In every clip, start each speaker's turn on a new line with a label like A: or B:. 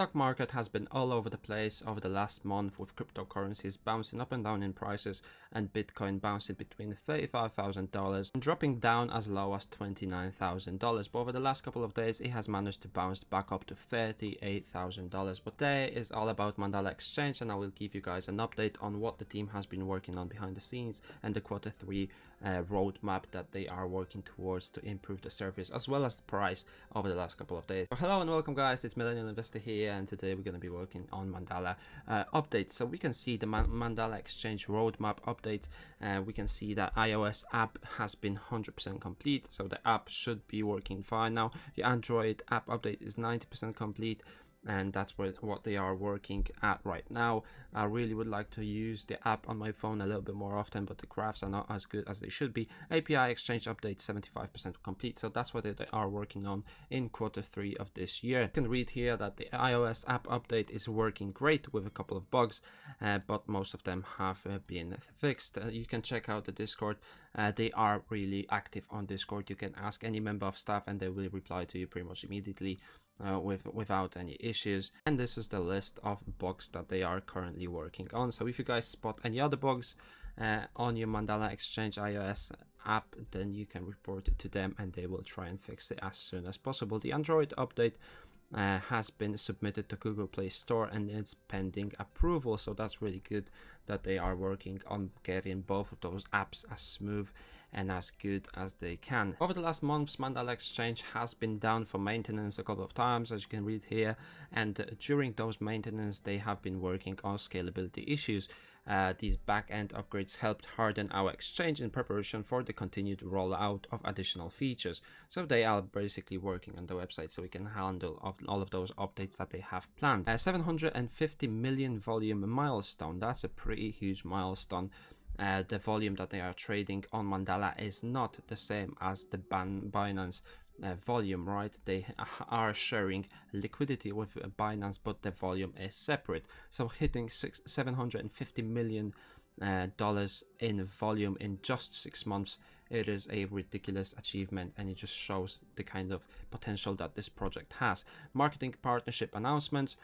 A: stock market has been all over the place over the last month, with cryptocurrencies bouncing up and down in prices and Bitcoin bouncing between $35,000 and dropping down as low as $29,000. But over the last couple of days, it has managed to bounce back up to $38,000. But today is all about Mandala Exchange, and I will give you guys an update on what the team has been working on behind the scenes and the Q3 roadmap that they are working towards to improve the service as well as the price over the last couple of days. So hello and welcome guys, it's Millennial Investor here, and today we're going to be working on Mandala updates. So we can see the Mandala Exchange roadmap update. We can see that iOS app has been 100% complete, so the app should be working fine now. The Android app update is 90% complete, and that's what they are working at right now. I really would like to use the app on my phone a little bit more often, but the graphs are not as good as they should be. API Exchange update 75% complete, so that's what they are working on in Q3 of this year. You can read here that the iOS app update is working great with a couple of bugs, but most of them have been fixed. You can check out the Discord. They are really active on Discord. You can ask any member of staff and they will reply to you pretty much immediately. Without any issues. And this is the list of bugs that they are currently working on. So if you guys spot any other bugs on your Mandala Exchange iOS app, then you can report it to them and they will try and fix it as soon as possible. The Android update has been submitted to Google Play Store and it's pending approval, so that's really good that they are working on getting both of those apps as smooth and as good as they can. Over the last months, Mandala Exchange has been down for maintenance a couple of times, as you can read here, and during those maintenance they have been working on scalability issues. These back-end upgrades helped harden our exchange in preparation for the continued rollout of additional features. So they are basically working on the website so we can handle all of those updates that they have planned. 750 million volume milestone, that's a pretty huge milestone. The volume that they are trading on Mandala is not the same as the Binance volume, right? They are sharing liquidity with Binance, but the volume is separate. So hitting $750 million in volume in just 6 months, it is a ridiculous achievement, and it just shows the kind of potential that this project has. Marketing partnership announcements.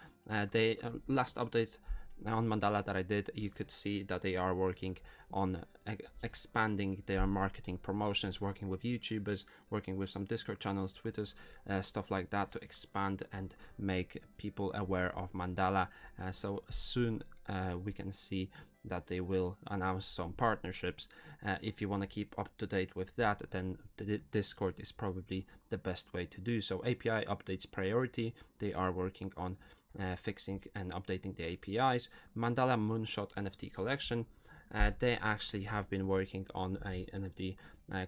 A: They last update on Mandala that I did, you could see that they are working on expanding their marketing promotions, working with YouTubers, working with some Discord channels, Twitters, stuff like that, to expand and make people aware of Mandala. So soon we can see that they will announce some partnerships. If you want to keep up to date with that, then the Discord is probably the best way to do so. API updates priority, they are working on fixing and updating the APIs. Mandala Moonshot NFT collection, they actually have been working on a NFT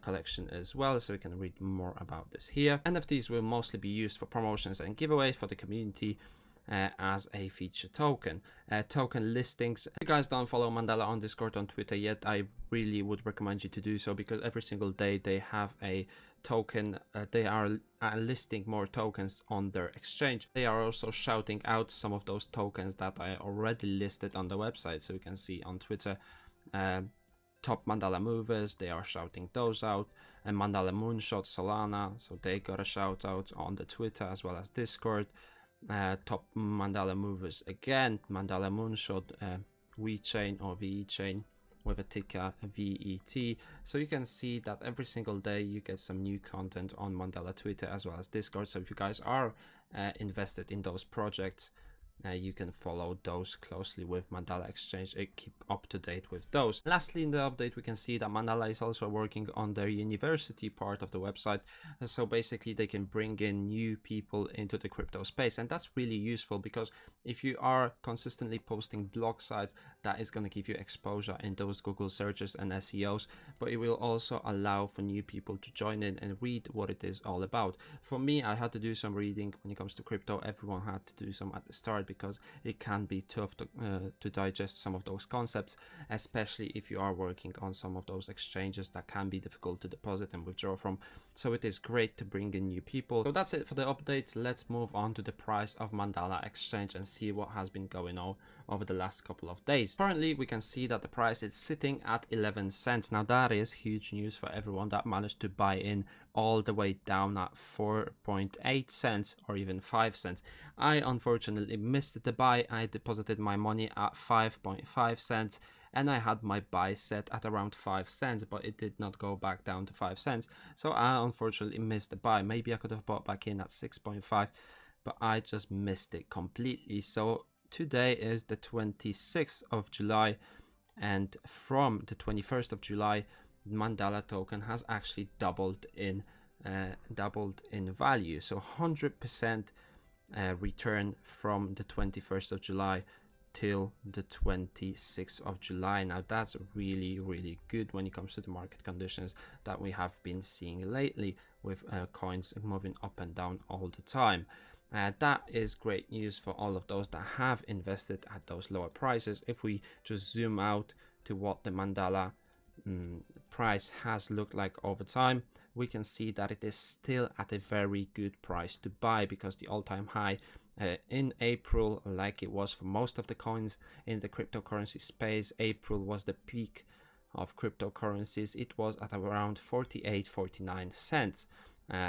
A: collection as well, so we can read more about this here. NFTs will mostly be used for promotions and giveaways for the community as a feature token. Token listings. If you guys don't follow Mandala on Discord, on Twitter yet, I really would recommend you to do so, because every single day they have a token. They are listing more tokens on their exchange. They are also shouting out some of those tokens that are already listed on the website. So you can see on Twitter, top Mandala movers, they are shouting those out, and Mandala Moonshot Solana, so they got a shout out on the Twitter as well as Discord. Top Mandala movers again, Mandala Moonshot VeChain or VeChain with a ticker VET. So you can see that every single day you get some new content on Mandala Twitter as well as Discord. So if you guys are invested in those projects, you can follow those closely with Mandala Exchange and keep up to date with those. Lastly, in the update, we can see that Mandala is also working on their university part of the website. So basically they can bring in new people into the crypto space, and that's really useful, because if you are consistently posting blog sites, that is going to give you exposure in those Google searches and SEOs, but it will also allow for new people to join in and read what it is all about. For me, I had to do some reading when it comes to crypto. Everyone had to do some at the start, because it can be tough to digest some of those concepts, especially if you are working on some of those exchanges that can be difficult to deposit and withdraw from. So it is great to bring in new people. So that's it for the updates. Let's move on to the price of Mandala Exchange and see what has been going on over the last couple of days. Currently, we can see that the price is sitting at 11 cents. Now that is huge news for everyone that managed to buy in all the way down at 4.8 cents or even 5 cents. I unfortunately missed the buy. I deposited my money at 5.5 cents and I had my buy set at around 5 cents, but it did not go back down to 5 cents. So I unfortunately missed the buy. Maybe I could have bought back in at 6.5, but I just missed it completely. So today is the 26th of July, and from the 21st of July, Mandala token has actually doubled in value. So 100% return from the 21st of July till the 26th of July. Now that's really good when it comes to the market conditions that we have been seeing lately, with coins moving up and down all the time. That is great news for all of those that have invested at those lower prices. If we just zoom out to what the Mandala price has looked like over time, we can see that it is still at a very good price to buy, because the all-time high in April, like it was for most of the coins in the cryptocurrency space, April was the peak of cryptocurrencies. It was at around 48-49 cents.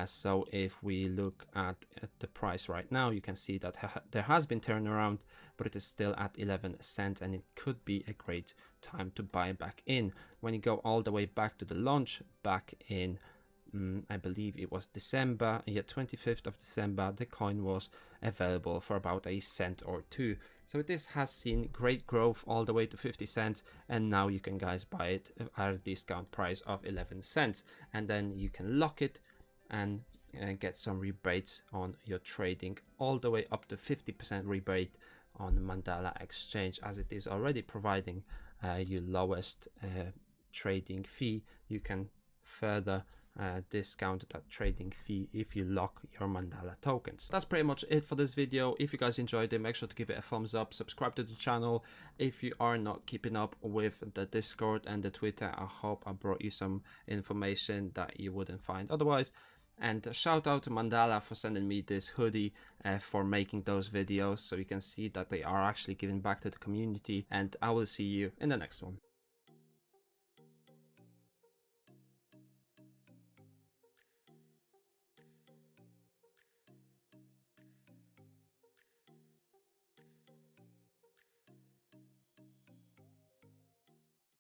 A: So if we look at the price right now, you can see that there has been turnaround, but it is still at 11 cents, and it could be a great time to buy back in. When you go all the way back to the launch back in I believe it was December, 25th of December, the coin was available for about a cent or two. So this has seen great growth all the way to 50 cents, and now you can guys buy it at a discount price of 11 cents, and then you can lock it and get some rebates on your trading, all the way up to 50% rebate on Mandala exchange, as it is already providing your lowest trading fee. You can further discount that trading fee if you lock your Mandala tokens. That's pretty much it for this video. If you guys enjoyed it, make sure to give it a thumbs up, subscribe to the channel. If you are not keeping up with the Discord and the Twitter, I hope I brought you some information that you wouldn't find otherwise. And shout out to Mandala for sending me this hoodie, for making those videos, so you can see that they are actually giving back to the community. And I will see you in the next one.